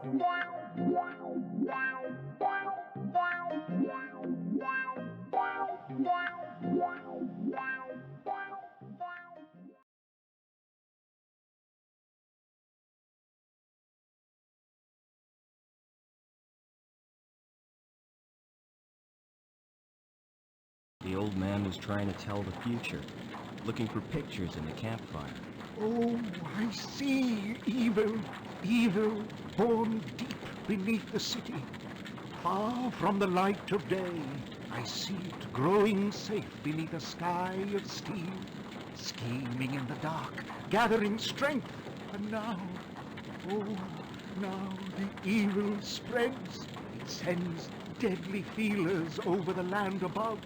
The old man was trying to tell the future, looking for pictures in the campfire. Oh, I see evil, evil born deep beneath the city. Far from the light of day, I see it growing safe beneath a sky of steel, scheming in the dark, gathering strength. And now, oh, now the evil spreads. It sends deadly feelers over the land above,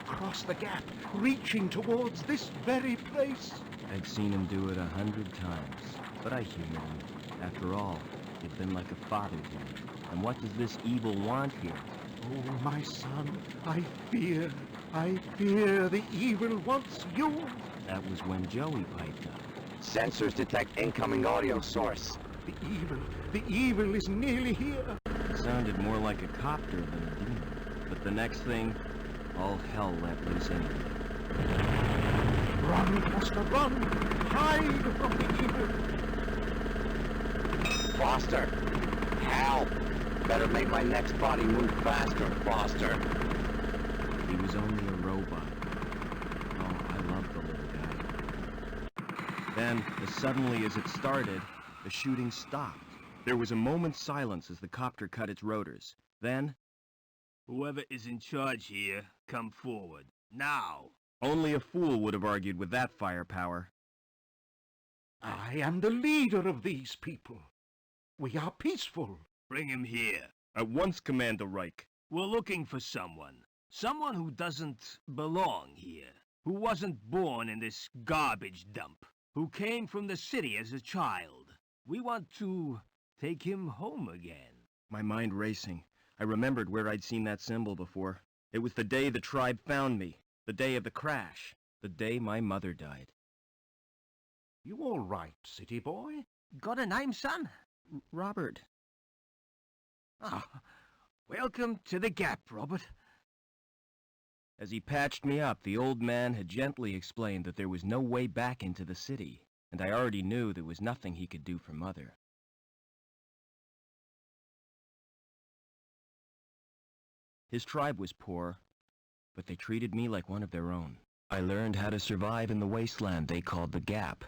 across the gap, reaching towards this very place. I'd seen him do it 100 times, but I humored him. After all, he'd been like a father to me. And what does this evil want here? Oh, my son, I fear the evil wants you. That was when Joey piped up. Sensors detect incoming audio source. The evil is nearly here. It sounded more like a copter than a demon. But the next thing, all hell let loose anyway. Run, Foster, run! Hide from the evil! Foster! Help! Better make my next body move faster, Foster. He was only a robot. Oh, I love the little guy. Then, as suddenly as it started, the shooting stopped. There was a moment's silence as the copter cut its rotors. Then, "Whoever is in charge here, come forward. Now!" only a fool would have argued with that firepower. I am the leader of these people. We are peaceful. Bring him here. At once, Commander Reich. We're looking for someone. Someone who doesn't belong here. Who wasn't born in this garbage dump. Who came from the city as a child. We want to take him home again. My mind racing. I remembered where I'd seen that symbol before. It was the day the tribe found me. The day of the crash. The day my mother died. You all right, city boy? Got a name, son? Robert. Ah, welcome to the Gap, Robert. As he patched me up, the old man had gently explained that there was no way back into the city, and I already knew there was nothing he could do for Mother. His tribe was poor, but they treated me like one of their own. I learned how to survive in the wasteland they called the Gap,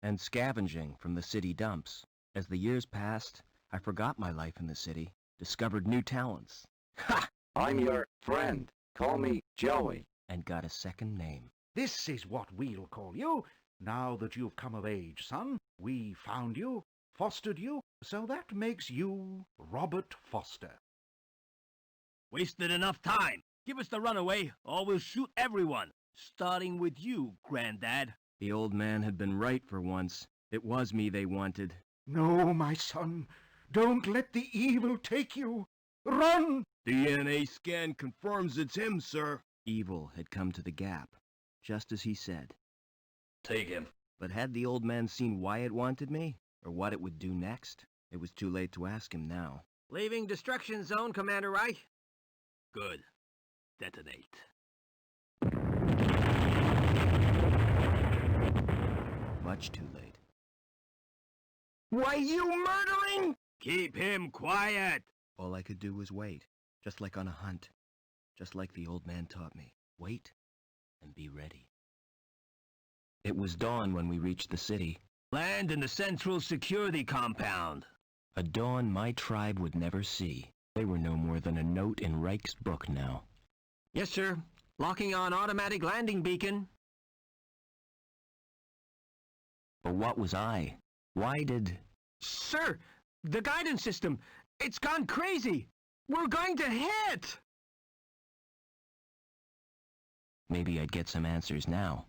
and scavenging from the city dumps. As the years passed, I forgot my life in the city, discovered new talents. Ha! I'm your friend. Call me Joey. And got a second name. This is what we'll call you. Now that you've come of age, son, we found you, fostered you, so that makes you Robert Foster. Wasted enough time. Give us the runaway, or we'll shoot everyone. Starting with you, Granddad. The old man had been right for once. It was me they wanted. No, my son. Don't let the evil take you. Run! DNA scan confirms it's him, sir. Evil had come to the Gap, just as he said. Take him. But had the old man seen why it wanted me, or what it would do next? It was too late to ask him now. Leaving destruction zone, Commander Reich. Good. Detonate. Much too late. Why, you murdering? Keep him quiet. All I could do was wait, just like on a hunt. Just like the old man taught me. Wait and be ready. It was dawn when we reached the city. Land in the Central Security Compound. A dawn my tribe would never see. They were no more than a note in Reich's book now. Yes, sir. Locking on automatic landing beacon. But what was I? Why did... Sir, the guidance system, it's gone crazy. We're going to hit. Maybe I'd get some answers now.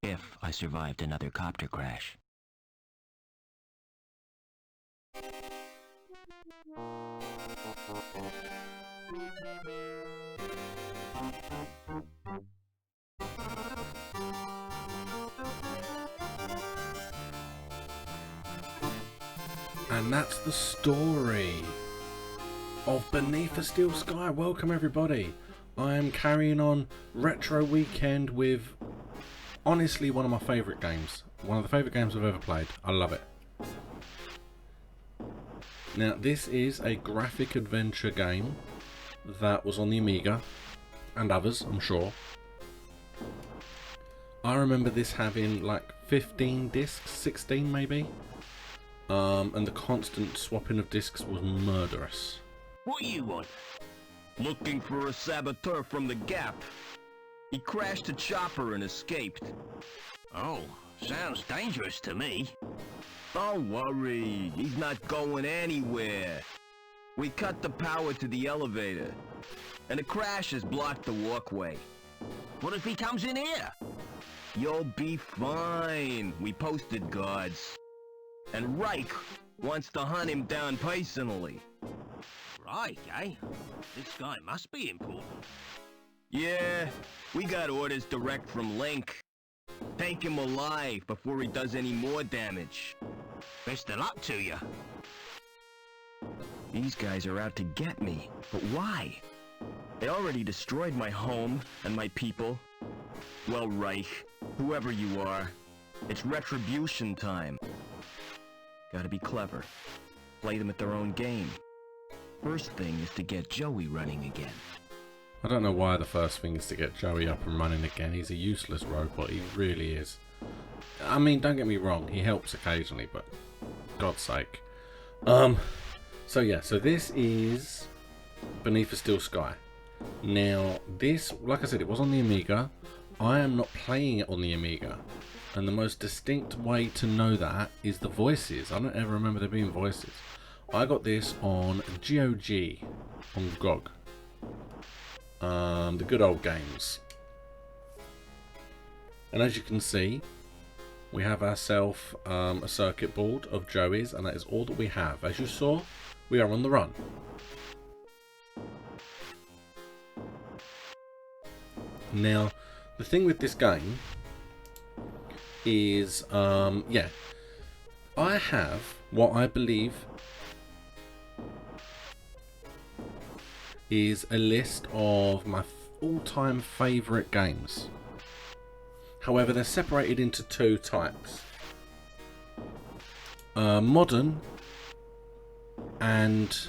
If I survived another copter crash. And that's the story of Beneath a Steel Sky. Welcome everybody. I am carrying on Retro Weekend with honestly one of my favourite games. One of the favourite games I've ever played. I love it. Now this is a graphic adventure game that was on the Amiga and others, I'm sure. I remember this having like 15 discs, 16 maybe. And the constant swapping of discs was murderous. What you want? Looking for a saboteur from the Gap. He crashed a chopper and escaped. Oh, sounds dangerous to me. Don't worry, he's not going anywhere. We cut the power to the elevator, and the crash has blocked the walkway. What if he comes in here? You'll be fine. We posted guards. And Reich wants to hunt him down personally. Right, eh? This guy must be important. Yeah, we got orders direct from Link. Take him alive before he does any more damage. Best of luck to you. These guys are out to get me, but why? They already destroyed my home and my people. Well, Reich, whoever you are, it's retribution time. Gotta be clever. Play them at their own game. First thing is to get Joey running again. I don't know why the first thing is to get Joey up and running again. He's a useless robot, he really is. I mean, don't get me wrong, he helps occasionally, but God's sake. So yeah, so this is Beneath a Steel Sky. Now, this, like I said, it was on the Amiga. I am not playing it on the Amiga. And the most distinct way to know that is the voices. I don't ever remember there being voices. I got this on GOG, on GOG. The good old games. And as you can see, we have ourselves a circuit board of Joey's, and that is all that we have. As you saw, we are on the run. Now, the thing with this game is, yeah, I have what I believe is a list of my all-time favourite games. However, they're separated into two types. Modern and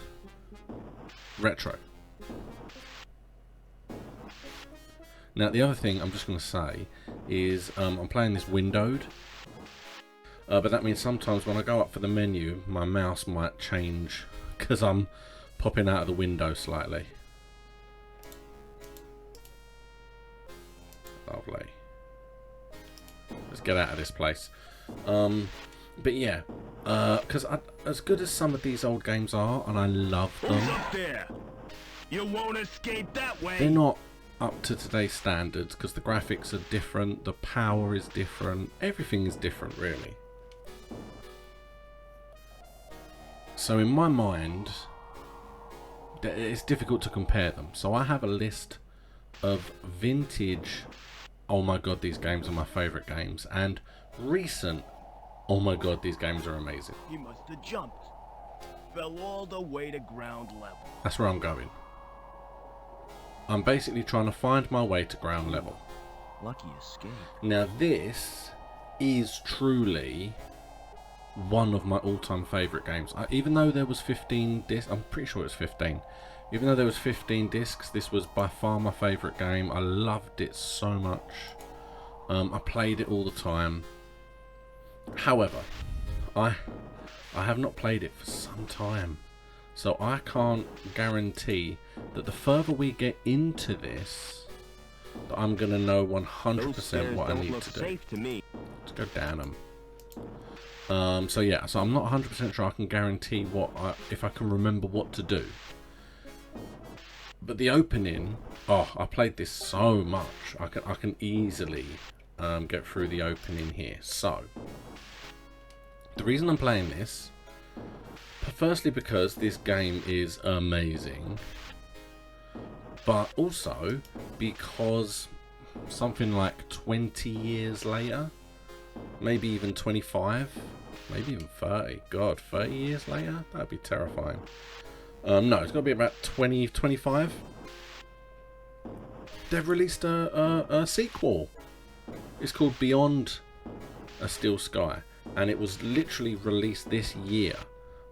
retro. Now, the other thing I'm just going to say is I'm playing this windowed. But that means sometimes when I go up for the menu, my mouse might change because I'm popping out of the window slightly. Lovely. Let's get out of this place. But yeah, because as good as some of these old games are, and I love them, Who's up there? You won't escape that way. they're not up to today's standards because the graphics are different, the power is different, everything is different really. So in my mind, it's difficult to compare them. So I have a list of vintage, oh my god, these games are my favourite games, and recent, oh my god, these games are amazing. He must have jumped. Fell all the way to ground level. That's where I'm going. I'm basically trying to find my way to ground level. Lucky escape. Now this is truly one of my all-time favourite games. Even though there was 15 discs, I'm pretty sure it was 15. Even though there was 15 discs, this was by far my favourite game. I loved it so much. I played it all the time. However, I have not played it for some time. So I can't guarantee that the further we get into this, that I'm going to know 100% what I need to do. Safe to me. Let's go down them. So yeah, so I'm not 100% sure I can guarantee if I can remember what to do. But the opening, oh, I played this so much. I can easily get through the opening here. So the reason I'm playing this, firstly because this game is amazing, but also because something like 20 years later, maybe even 25, maybe even 30. God, 30 years later? That'd be terrifying. No, it's got to be about 20, 25. They've released a sequel. It's called Beyond a Steel Sky, and it was literally released this year.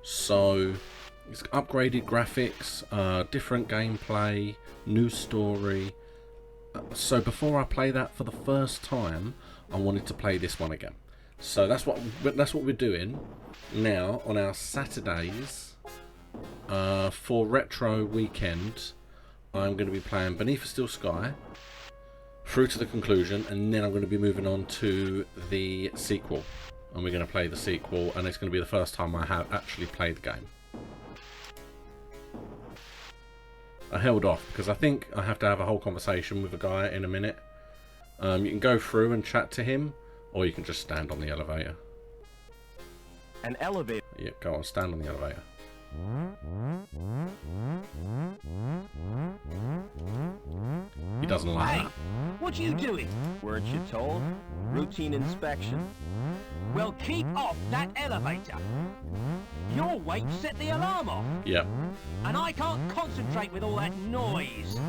So it's upgraded graphics, different gameplay, new story. So before I play that for the first time, I wanted to play this one again. So that's what we're doing now on our Saturdays for Retro Weekend. I'm going to be playing Beneath a Steel Sky through to the conclusion, and then I'm going to be moving on to the sequel, and we're going to play the sequel, and it's going to be the first time I have actually played the game. I held off because I think I have to have a whole conversation with a guy in a minute. You can go through and chat to him, or you can just stand on the elevator. An elevator. Yeah, go on, stand on the elevator. He doesn't like Hey, that. what are you doing? Weren't you told? Routine inspection. Well, keep off that elevator. Your weight set the alarm off, Yep. and I can't concentrate with all that noise.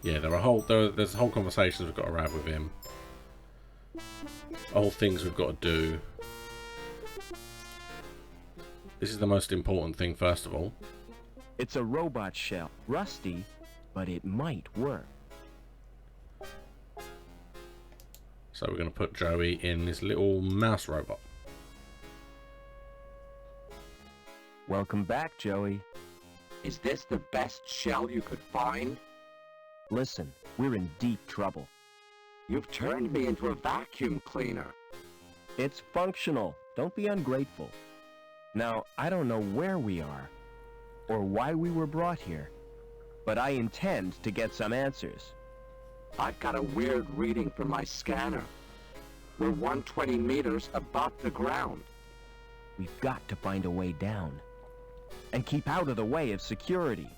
Yeah, there's whole conversations we've got to have with him. Whole things we've got to do. This is the most important thing, first of all. It's a robot shell. Rusty, but it might work. So we're going to put Joey in this little mouse robot. Welcome back, Joey. Is this the best shell you could find? Listen, we're in deep trouble. You've turned me into a vacuum cleaner. It's functional. Don't be ungrateful. Now, I don't know where we are, or why we were brought here, but I intend to get some answers. I've got a weird reading from my scanner. We're 120 meters above the ground. We've got to find a way down, and keep out of the way of security.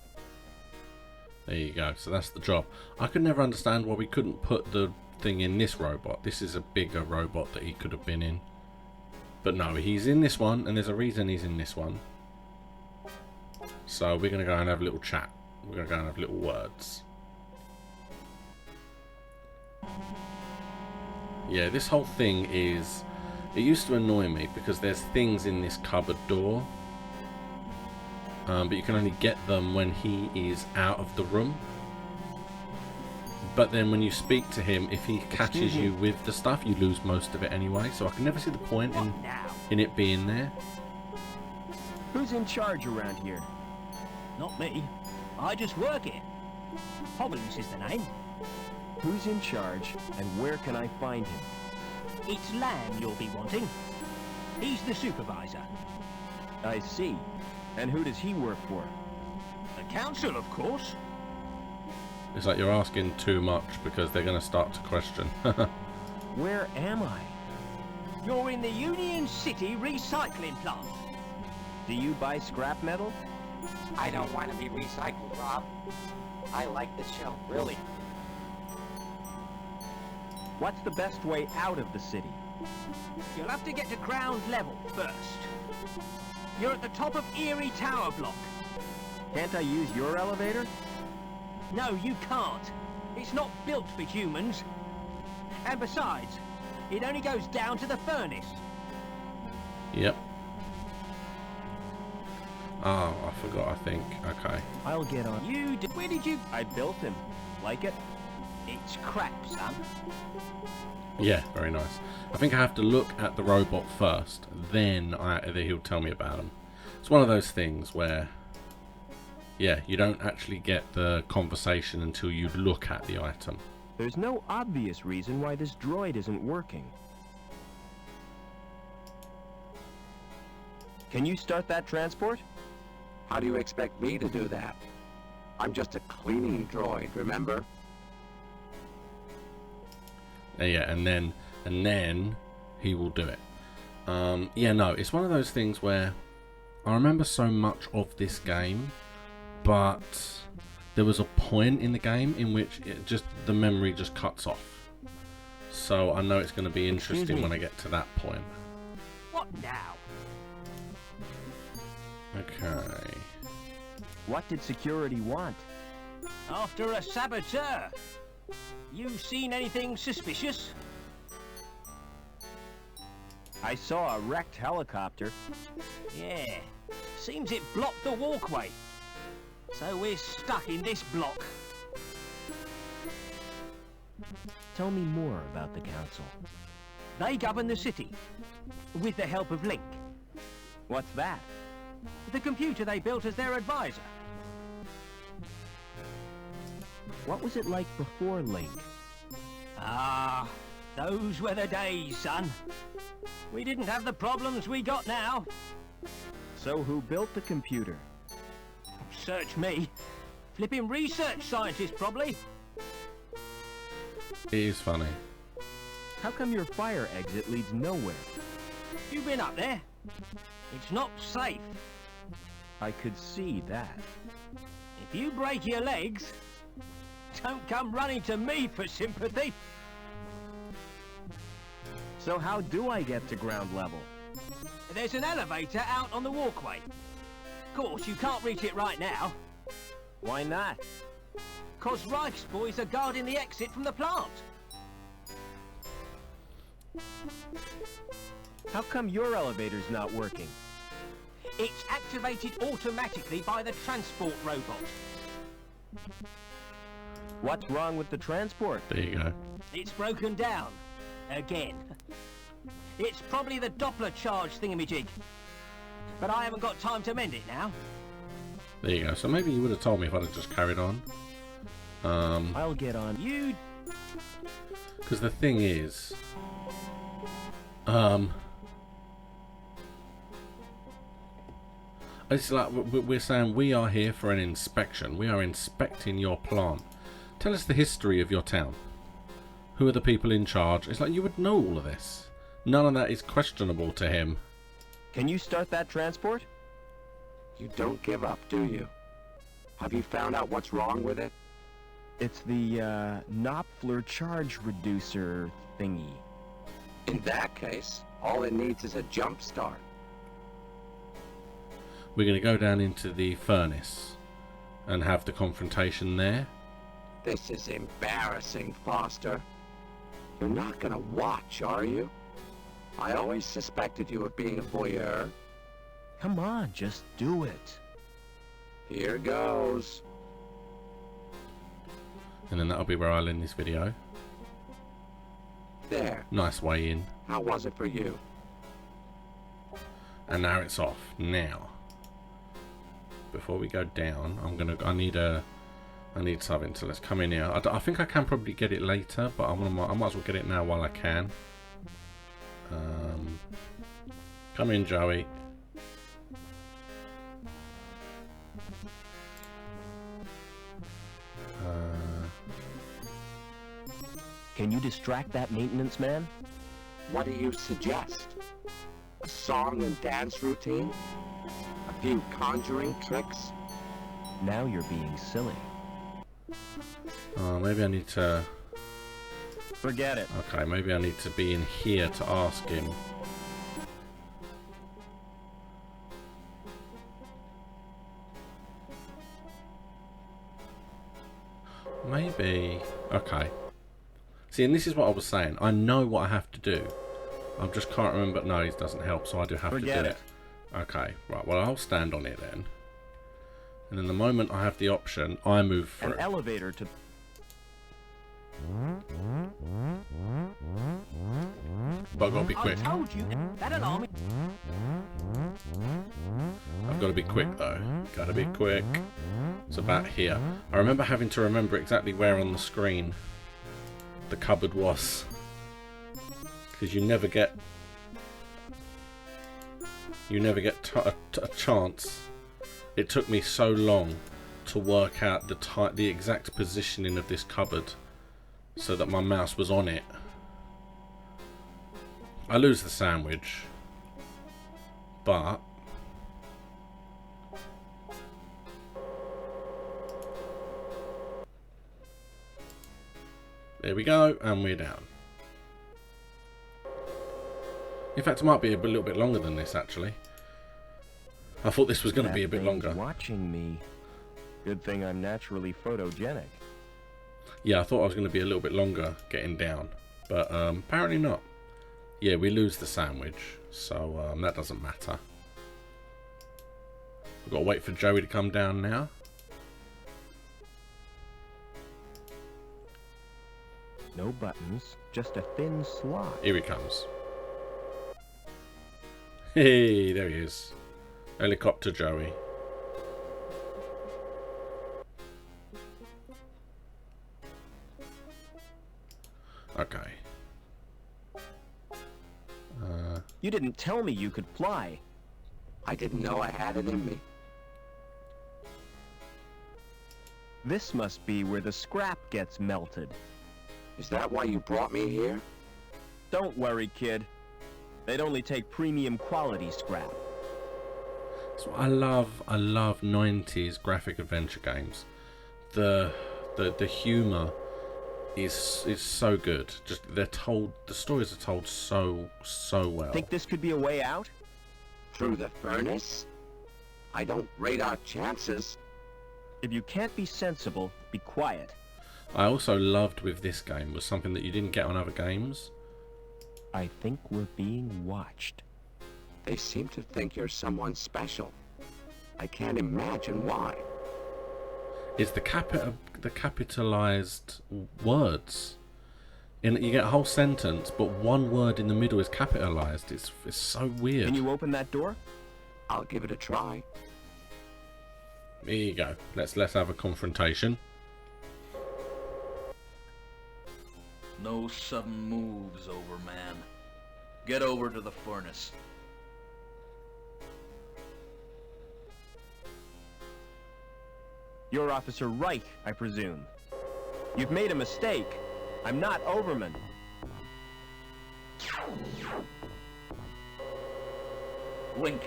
There you go. So that's the job. I could never understand why we couldn't put the thing in this robot. This is a bigger robot that he could have been in. But no, he's in this one, and there's a reason he's in this one. So we're going to go and have a little chat. We're going to go and have little words. Yeah, this whole thing is... It used to annoy me because there's things in this cupboard door. But you can only get them when he is out of the room. But then when you speak to him, if he catches you with the stuff, you lose most of it anyway. So I can never see the point in it being there. Who's in charge around here? Not me. I just work here. Hobbins is the name. Who's in charge, and where can I find him? It's Lamb you'll be wanting. He's the supervisor. I see. And who does he work for? The council, of course. It's like you're asking too much because they're going to start to question. Where am I? You're in the Union City recycling plant. Do you buy scrap metal? I don't want to be recycled, Rob. I like the shell, really. What's the best way out of the city? You'll have to get to ground level first. You're at the top of Erie Tower Block. Can't I use your elevator? No, you can't. It's not built for humans. And besides, it only goes down to the furnace. Yep. Oh, I forgot, I think. Okay. I'll get on. Where did you... I built him. Like it? It's crap, son. Yeah, very nice. I think I have to look at the robot first, then he'll tell me about him. It's one of those things where, yeah, you don't actually get the conversation until you look at the item. There's no obvious reason why this droid isn't working. Can you start that transport? How do you expect me to do that? I'm just a cleaning droid, remember? Yeah, and then he will do it. Yeah, no, it's one of those things where I remember so much of this game, but there was a point in the game in which the memory just cuts off. So I know it's going to be interesting when I get to that point. What now? Okay. What did security want? After a saboteur. You seen anything suspicious? I saw a wrecked helicopter. Yeah. Seems it blocked the walkway. So we're stuck in this block. Tell me more about the council. They govern the city. With the help of Link. What's that? The computer they built as their advisor. What was it like before Link? Ah, those were the days, son. We didn't have the problems we got now. So who built the computer? Search me. Flipping research scientist, probably. It is funny. How come your fire exit leads nowhere? You've been up there. It's not safe. I could see that. If you break your legs, don't come running to me for sympathy. So how do I get to ground level? There's an elevator out on the walkway. Of course, you can't reach it right now. Why not? 'Cause Reich's boys are guarding the exit from the plant. How come your elevator's not working? It's activated automatically by the transport robot. What's wrong with the transport? There you go. It's broken down. Again. It's probably the Doppler charge thingamajig. But I haven't got time to mend it now. There you go. So maybe you would have told me if I'd have just carried on. I'll get on. You... Because the thing is... It's like we're saying we are here for an inspection. We are inspecting your plant. Tell us the history of your town. Who are the people in charge? It's like you would know all of this. None of that is questionable to him. Can you start that transport? You don't give up, do you? Have you found out what's wrong with it? It's the, Knopfler charge reducer thingy. In that case, all it needs is a jump start. We're going to go down into the furnace and have the confrontation there. This is embarrassing, Foster. You're not gonna watch, are you? I always suspected you of being a voyeur. Come on, just do it. Here goes. And then that'll be where I'll end this video. There. Nice way in. How was it for you? And now it's off. Now, before we go down, I need something. So let's come in here. I think I can probably get it later, but I might as well get it now while I can. Come in, Joey. Can you distract that maintenance man? What do you suggest? A song and dance routine? A few conjuring tricks? Now you're being silly. Maybe I need to... Forget it. Okay, maybe I need to be in here to ask him. Maybe... Okay. See, and this is what I was saying. I know what I have to do. I just can't remember. No, it doesn't help, so I do have to do it. Okay, right. Well, I'll stand on it then. And then the moment I have the option, I move through. An elevator to... But I've got to be quick. I told you that alarm. I've got to be quick though. Got to be quick. It's about here. I remember having to remember exactly where on the screen the cupboard was, because you never get a chance. It took me so long to work out the exact positioning of this cupboard so that my mouse was on it. I lose the sandwich, but There we go, and we're down. In fact, it might be a little bit longer than this, actually. I thought this was going to be a bit longer. Watching me. Good thing I'm naturally photogenic. Yeah, I thought I was going to be a little bit longer getting down, but apparently not. Yeah, we lose the sandwich, so that doesn't matter. We've got to wait for Joey to come down now. No buttons, just a thin slot. Here he comes. Hey, there he is. Helicopter Joey. Okay. You didn't tell me you could fly. I didn't know I had it in me. This must be where the scrap gets melted. Is that why you brought me here? Don't worry, kid. They'd only take premium quality scrap. So I love 90s graphic adventure games. The humor is so good. Just the stories are told so well. Think this could be a way out? Through the furnace? I don't rate our chances. If you can't be sensible, be quiet. I also loved with this game was something that you didn't get on other games. I think we're being watched. They seem to think you're someone special. I can't imagine why. It's the capitalized words. You get a whole sentence, but one word in the middle is capitalized. It's so weird. Can you open that door? I'll give it a try. Here you go. Let's have a confrontation. No sudden moves, Overman. Get over to the furnace. You're Officer Reich, I presume. You've made a mistake. I'm not Overman. Link,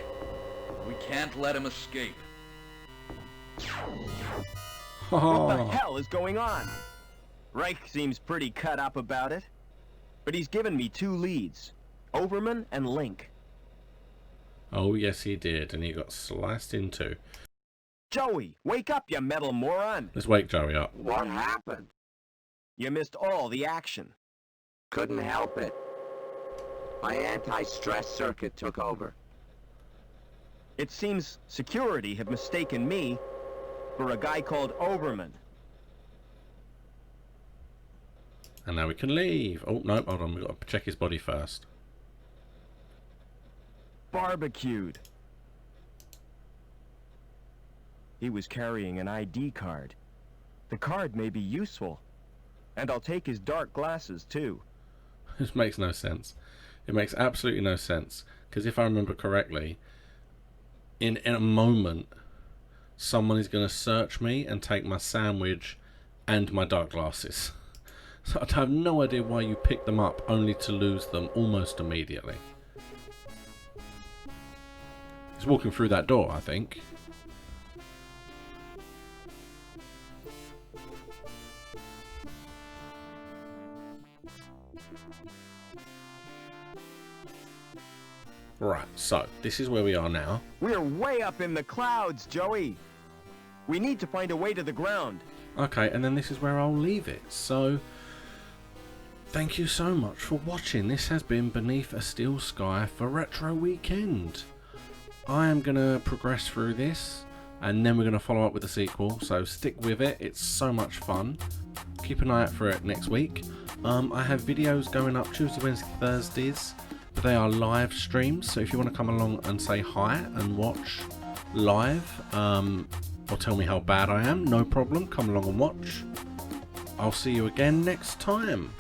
we can't let him escape. What the hell is going on? Reich seems pretty cut up about it. But he's given me 2 leads. Overman and Link. Oh, yes, he did. And he got sliced in two. Joey, wake up, you metal moron! Let's wake Joey up. What happened? You missed all the action. Couldn't help it. My anti-stress circuit took over. It seems security have mistaken me for a guy called Overman. And now we can leave. Oh, no, hold on. We've got to check his body first. Barbecued. He was carrying an ID card. The card may be useful. And I'll take his dark glasses, too. This makes no sense. It makes absolutely no sense. Because if I remember correctly, in a moment, someone is going to search me and take my sandwich and my dark glasses. So I have no idea why you picked them up only to lose them almost immediately. He's walking through that door, I think. Right, so this is where we are now. We're way up in the clouds, Joey. We need to find a way to the ground. Okay, and then this is where I'll leave it. So, thank you so much for watching. This has been Beneath a Steel Sky for Retro Weekend. I am going to progress through this, and then we're going to follow up with the sequel. So stick with it. It's so much fun. Keep an eye out for it next week. I have videos going up Tuesday, Wednesday, Thursdays. But they are live streams, so if you want to come along and say hi and watch live, or tell me how bad I am, no problem, come along and watch. I'll see you again next time.